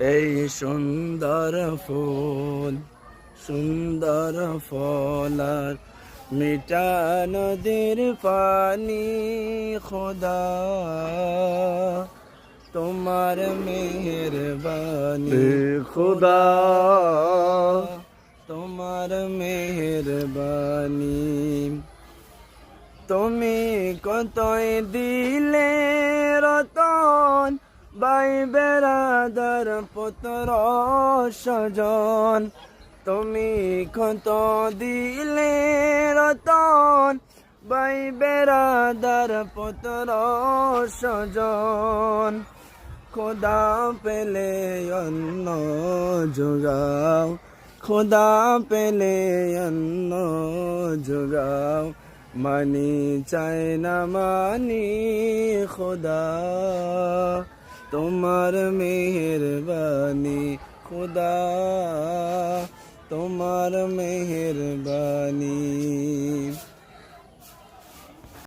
এই সুন্দর ফুল সুন্দর ফল আর মিঠা নদীর পানি খোদা তোমার মেহেরবানি খোদা তোমার মেহেরবানি তুমি কতই দিলে রতন ভাই বেরাদার পুত্র স্বজন তুমি কত দিলে রতন ভাই বেরাদার পুত্র স্বজন খোদা পেলে অন্ন যোগাও খোদা পেলে অন্ন যোগাও মানি চাই না মানি খোদা তোমার মেহেরবানি খোদা তোমার মেহেরবানি।